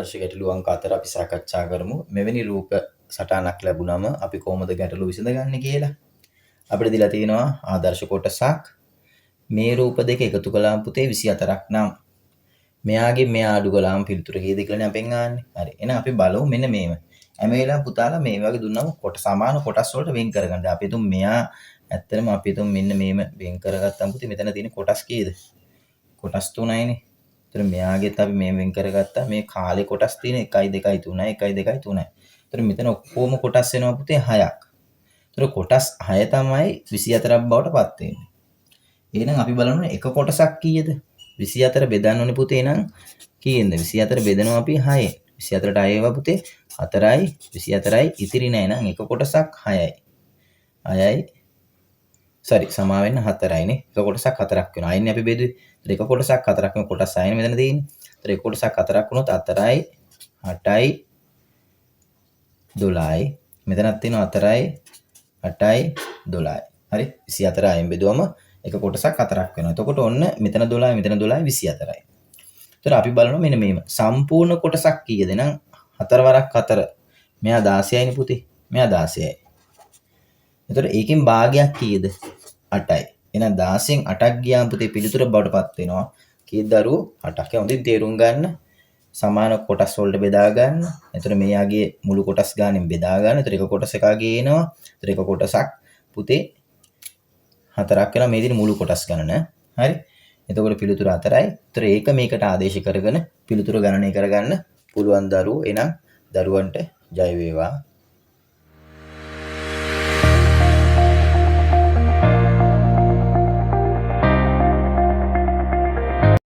ආදර්ශ ගැටලු අංක 4 අපි සාකච්ඡා කරමු. මෙවැනි රූප සටහනක් ලැබුණම අපි කොහොමද ගැටලුව විසඳගන්නේ කියලා. අපිට දීලා තියෙනවා ආදර්ශ කොටසක්. මේ රූප දෙක එකතු කළාම පුතේ 24ක් නම් මෙයාගේ මෙයා අඩු කළාම පිළිතුර කීයද කියලානේ අපෙන් අහන්නේ. හරි. එහෙනම් අපි බලමු මෙන්න මේව. හැම වෙලාවෙම පුතාලා මේ වගේ දුන්නම සමාන කොටස් වලට වෙන් කරගන්න. අපි හිතමු මෙයා ඇත්තටම අපි හිතමු මෙන්න මේම වෙන් කරගත්තම පුතේ මෙතන තියෙන කොටස් කීයද? කොටස් 3යිනේ. එතකොට මෙයාගෙත් අපි මේ වෙන් කරගත්තා මේ කාලේ කොටස් තියෙන 1 2 3 1 2 3. එතකොට මෙතන ඔක්කොම කොටස් වෙනවා පුතේ 6ක්. එතකොට කොටස් 6 තමයි 24ක් බවට පත් වෙන්නේ. එහෙනම් අපි බලමු එක කොටසක් කීයද? 24 බෙදන්න ඕනේ පුතේ නම් කීයෙන්ද? 24 බෙදනවා අපි 6ෙන්. 24ට 6 ඒවා පුතේ 4යි 24යි ඉතිරි නැහැ නම් එක කොටසක් 6යි. 6යි sorry සමා වෙන්න 4යිනේ. එක කොටසක් 4ක් වෙනවා. අයින්නේ අපි බෙදුවේ. එක කොටසක් 4ක් වෙන කොටස් 6නේ මෙතන තියෙන්නේ. ඒතර එක කොටසක් 4ක් වුණොත් 4යි 8යි 12යි. මෙතනක් තියෙනවා 4යි 8යි 12යි. හරි 24 අයින් බෙදුවම එක කොටසක් 4ක් වෙනවා. එතකොට ඔන්න මෙතන 12යි මෙතන 12යි 24යි. ඒතර අපි බලනවා මෙන්න මේම. සම්පූර්ණ කොටසක් කීයද? නම් 4 වරක් 4. මෙයා 16යිනේ පුතේ. මෙයා 16යි. එතකොට ඒකෙන් භාගයක් කීයද? 8යි. එහෙනම් 16න් 8ක් ගියාම පුතේ පිළිතුර බවට පත් වෙනවා. කීයද දරුවෝ? 8ක්. හොඳින් තේරුම් ගන්න. සමාන කොටස් වලට බෙදා ගන්න. එතකොට මෙයාගේ මුළු කොටස් ගානෙන් බෙදා ගන්න. එතකොට එක කොටස එකගේ එනවා. එතකොට එක කොටසක් පුතේ 4ක් වෙනවා මේ දින මුළු කොටස් ගණන. හරි. එතකොට පිළිතුර 4යි. එතකොට ඒක මේකට ආදේශ කරගෙන පිළිතුර ගණනය කරගන්න පුළුවන් දරුවෝ. එහෙනම් දරුවන්ට ජය වේවා.